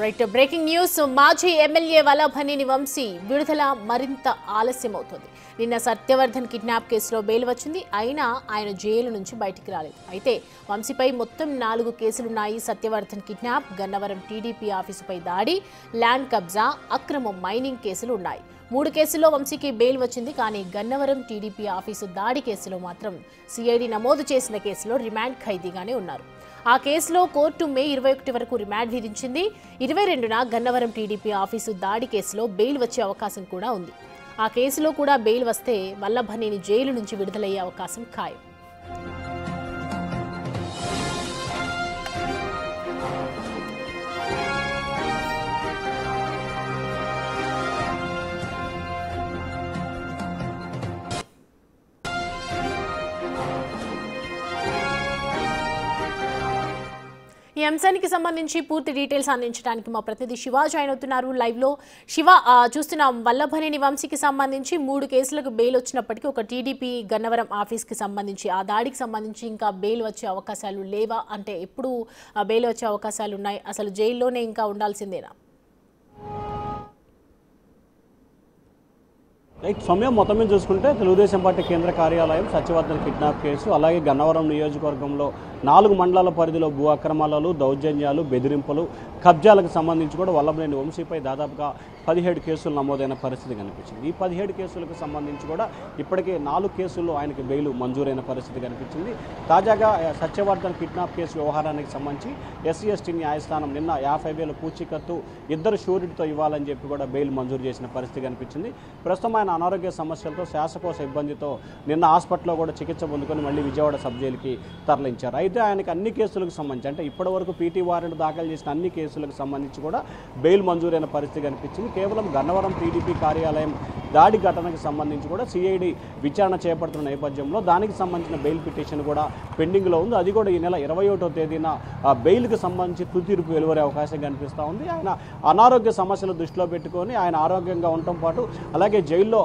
Right breaking news మాజీ MLA Vallabhaneni Vamsi విడుదల మరింత ఆలస్యమవుతోంది. నిన్న సత్యవర్ధన్ కిడ్నాప్ కేసులో బెయిల్ వచ్చింది. అయినా ఆయన జైలు నుంచి బయటికి రాలేదు. అయితే వంశీపై మొత్తం 4 కేసులున్నాయి. సత్యవర్ధన్ కిడ్నాప్, గన్నవరం టీడీపీ ఆఫీసుపై దాడి, ల్యాండ్ కబ్జా, అక్రమ మైనింగ్ కేసులు ఉన్నాయి. 3 కేసుల్లో వంశీకి బెయిల్ వచ్చింది. కానీ గన్నవరం టీడీపీ ఆఫీసు దాడి కేసులో మాత్రం సిఐడి నమోదు చేసిన కేసులో రిమాండ్ ఖైదీగానే ఉన్నారు. ఆ కేసులో కోర్టు మే 21 వరకు రిమాండ్ విధించింది. 22న గన్నవరం టీడీపీ ఆఫీసు దాడి కేసులో బెయిల్ వచ్చే అవకాశం కూడా ఉంది. ఆ కేసులో కూడా బెయిల్ వస్తే వల్లభనేని జైలు నుంచి విడుదలయ్యే అవకాశం ఖాయం. ఈ అంశానికి సంబంధించి పూర్తి డీటెయిల్స్ అందించడానికి మా ప్రతినిధి శివ జాయిన్ అవుతున్నారు లైవ్ లో. శివ, చూస్తున్నాం వల్లభనేని వంశీకి సంబంధించి 3 కేసులకు బెయిల్ వచ్చినప్పటికీ ఒక టీడీపీ గన్నవరం ఆఫీస్కి సంబంధించి ఆ దాడికి సంబంధించి ఇంకా బెయిల్ వచ్చే అవకాశాలు లేవా? అంటే ఎప్పుడు బెయిల్ వచ్చే అవకాశాలు ఉన్నాయి? అసలు జైల్లోనే ఇంకా ఉండాల్సిందేనా? సమయం మొత్తం మీద చూసుకుంటే తెలుగుదేశం పార్టీ కేంద్ర కార్యాలయం సత్యవర్ధన్ కిడ్నాప్ కేసు, అలాగే గన్నవరం నియోజకవర్గంలో 4 మండలాల పరిధిలో భూ అక్రమాలు, దౌర్జన్యాలు, బెదిరింపులు, కబ్జాలకు సంబంధించి కూడా వల్లభనేని వంశీపై దాదాపుగా 17 కేసులు నమోదైన పరిస్థితి కనిపించింది. ఈ 17 కేసులకు సంబంధించి కూడా ఇప్పటికే 4 కేసుల్లో ఆయనకి బెయిల్ మంజూరైన పరిస్థితి కనిపించింది. తాజాగా సత్యవర్ధన్ కిడ్నాప్ కేసు వ్యవహారానికి సంబంధించి ఎస్సీ ఎస్టీ న్యాయస్థానం నిన్న 50,000 పూచీకత్తు 2 షూరిటీతో ఇవ్వాలని చెప్పి కూడా బెయిల్ మంజూరు చేసిన పరిస్థితి కనిపించింది. ప్రస్తుతం ఆయన అనారోగ్య సమస్యలతో శ్వాసకోశ ఇబ్బందితో నిన్న హాస్పిటల్లో కూడా చికిత్స పొందుకొని మళ్ళీ విజయవాడ సబ్ జైలుకి తరలించారు. అయితే ఆయనకి అన్ని కేసులకు సంబంధించి, అంటే ఇప్పటివరకు పీటీ వారెంట్ దాఖలు చేసిన అన్ని కేసులకు సంబంధించి కూడా బెయిల్ మంజూరైన పరిస్థితి కనిపించింది. కేవలం గన్నవరం టీడీపీ కార్యాలయం దాడి ఘటనకు సంబంధించి కూడా సిఐడి విచారణ చేపడుతున్న నేపథ్యంలో దానికి సంబంధించిన బెయిల్ పిటిషన్ కూడా పెండింగ్లో ఉంది. అది కూడా ఈ నెల 21వ తేదీన బెయిల్కి సంబంధించి తుది తీర్పు వెలువడే అవకాశం కనిపిస్తూ ఉంది. ఆయన అనారోగ్య సమస్యలు దృష్టిలో పెట్టుకొని ఆయన ఆరోగ్యంగా ఉండటం పాటు అలాగే జైల్లో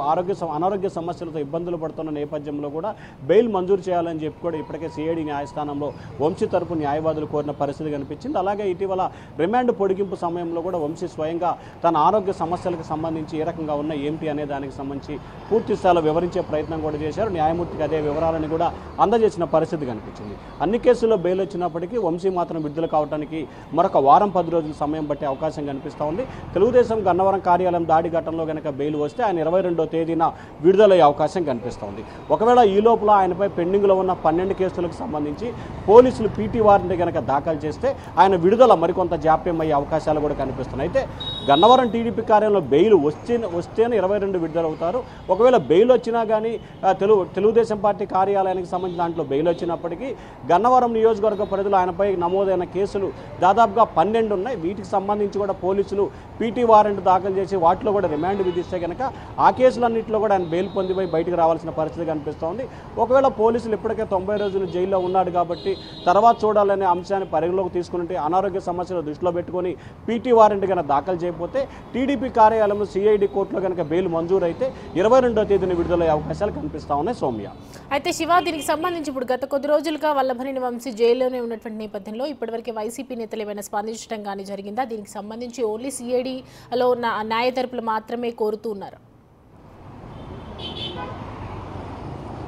అనారోగ్య సమస్యలతో ఇబ్బందులు పడుతున్న నేపథ్యంలో కూడా బెయిల్ మంజూరు చేయాలని చెప్పి కూడా ఇప్పటికే సిఐడి న్యాయస్థానంలో వంశీ తరపు న్యాయవాదులు కోరిన పరిస్థితి కనిపించింది. అలాగే ఇటీవల రిమాండ్ పొడిగింపు సమయంలో కూడా వంశీ స్వయంగా తన ఆరోగ్య సమస్యలకు సంబంధించి ఏ రకంగా ఉన్న ఏమిటి అనే దానికి సంబంధించి పూర్తి స్థాయిలో వివరించే ప్రయత్నం కూడా చేశారు. న్యాయమూర్తికి అదే వివరాలను కూడా అందజేసిన పరిస్థితి కనిపించింది. అన్ని కేసుల్లో బెయిల్ వచ్చినప్పటికీ వంశీ మాత్రం విడుదల కావడానికి మరొక వారం 10 రోజుల సమయం పట్టే అవకాశం కనిపిస్తూ ఉంది. తెలుగుదేశం గన్నవరం కార్యాలయం దాడి ఘటనలో కనుక బెయిల్ వస్తే ఆయన 22వ తేదీన విడుదలయ్యే అవకాశం కనిపిస్తోంది. ఒకవేళ ఈ లోపల ఆయనపై పెండింగ్లో ఉన్న 12 కేసులకు సంబంధించి పోలీసులు పీటీ వారెంట్ కనుక దాఖలు చేస్తే ఆయన విడుదల మరికొంత జాప్యం అయ్యే అవకాశాలు కూడా కనిపిస్తున్నాయి. అయితే గన్నవరం టీడీపీ కార్యాలయంలో బెయిల్ వస్తేనే 22 విడుదలవుతారు. ఒకవేళ బెయిల్ వచ్చినా కానీ తెలుగుదేశం పార్టీ కార్యాలయానికి సంబంధించిన దాంట్లో బెయిల్ వచ్చినప్పటికీ గన్నవరం నియోజకవర్గ పరిధిలో ఆయనపై నమోదైన కేసులు దాదాపుగా 12 ఉన్నాయి. వీటికి సంబంధించి కూడా పోలీసులు పీటీ వారెంట్ దాఖలు చేసి వాటిలో కూడా రిమాండ్ విధిస్తే కనుక ఆ కేసులన్నింటిలో కూడా ఆయన బెయిల్ పొందిపోయి బయటకు రావాల్సిన పరిస్థితి కనిపిస్తోంది. ఒకవేళ పోలీసులు ఇప్పటికే 90 రోజులు జైల్లో ఉన్నాడు కాబట్టి తర్వాత చూడాలనే అంశాన్ని పరిగణలోకి తీసుకుంటే అనారోగ్య సమస్యలు దృష్టిలో పెట్టుకొని పీటీ వారెంట్ కనుక దాఖలు చేయకపోతే టీడీపీ కార్యాలయంలో సిఐడి కోర్టులో కనుక బెయిల్ మంజూరు అయితే 22వ తేదీన విడుదలయ్యే అవకాశాలు కనిపిస్తా ఉన్నాయి. సౌమ్య, అయితే శివ, దీనికి సంబంధించి ఇప్పుడు గత కొద్ది రోజులుగా వల్లభనేని వంశీ జైల్లోనే ఉన్నటువంటి నేపథ్యంలో ఇప్పటివరకు వైసీపీ నేతలు ఏమైనా స్పందించడం కానీ జరిగిందా? దీనికి సంబంధించి ఓన్లీ సిఐడిలో న్యాయ తరపులు మాత్రమే కోరుతూ ఉన్నారు.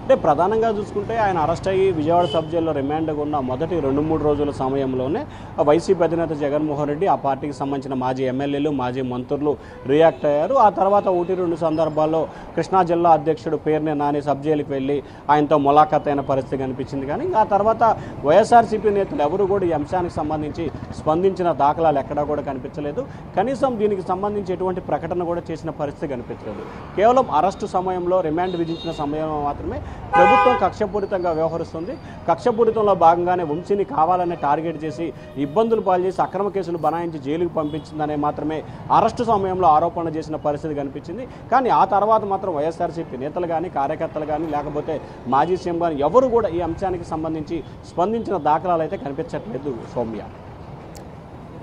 అంటే ప్రధానంగా చూసుకుంటే ఆయన అరెస్ట్ అయ్యి విజయవాడ సబ్ జైల్లో రిమాండ్గా ఉన్న మొదటి 2-3 రోజుల సమయంలోనే వైసీపీ అధినేత జగన్మోహన్ రెడ్డి, ఆ పార్టీకి సంబంధించిన మాజీ ఎమ్మెల్యేలు, మాజీ మంత్రులు రియాక్ట్ అయ్యారు. ఆ తర్వాత 1-2 సందర్భాల్లో కృష్ణా జిల్లా అధ్యక్షుడు పేర్ని నాని సబ్ జైలుకి వెళ్ళి ఆయనతో ములాఖాత్ అయిన పరిస్థితి కనిపించింది. కానీ ఆ తర్వాత వైఎస్ఆర్సీపీ నేతలు ఎవరు కూడా ఈ అంశానికి సంబంధించి స్పందించిన దాఖలాలు ఎక్కడా కూడా కనిపించలేదు. కనీసం దీనికి సంబంధించి ఎటువంటి ప్రకటన కూడా చేసిన పరిస్థితి కనిపించలేదు. కేవలం అరెస్టు సమయంలో, రిమాండ్ విధించిన సమయంలో మాత్రమే ప్రభుత్వం కక్షపూరితంగా వ్యవహరిస్తుంది. కక్షపూరితంలో భాగంగానే వంశీని కావాలనే టార్గెట్ చేసి ఇబ్బందులు పాలు చేసి అక్రమ కేసులు బనాయించి జైలుకు పంపించిందనే మాత్రమే అరెస్టు సమయంలో ఆరోపణ చేసిన పరిస్థితి కనిపించింది. కానీ ఆ తర్వాత మాత్రం వైఎస్ఆర్సీపీ నేతలు కానీ, కార్యకర్తలు కానీ, లేకపోతే మాజీ సీఎం కానీ ఎవరు కూడా ఈ అంశానికి సంబంధించి స్పందించిన దాఖలాలు అయితే కనిపించట్లేదు. Soumya.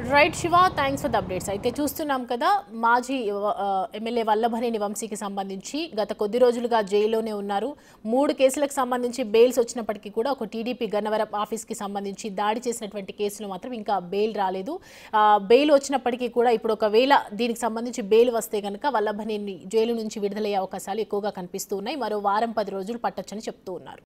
Right Shiva, thanks for the updates. అయితే చూస్తున్నాం కదా, మాజీ ఎమ్మెల్యే వల్లభనేని వంశీకి సంబంధించి గత కొద్ది రోజులుగా జైల్లోనే ఉన్నారు. 3 కేసులకు సంబంధించి బెయిల్స్ వచ్చినప్పటికీ కూడా ఒక టీడీపీ గన్నవరం ఆఫీస్కి సంబంధించి దాడి చేసినటువంటి కేసులు మాత్రం ఇంకా బెయిల్ రాలేదు. బెయిల్ వచ్చినప్పటికీ కూడా ఇప్పుడు ఒకవేళ దీనికి సంబంధించి బెయిల్ వస్తే కనుక వల్లభనేని జైలు నుంచి విడుదలయ్యే అవకాశాలు ఎక్కువగా కనిపిస్తూ ఉన్నాయి. మరో వారం 10 రోజులు పట్టొచ్చని చెప్తూ ఉన్నారు.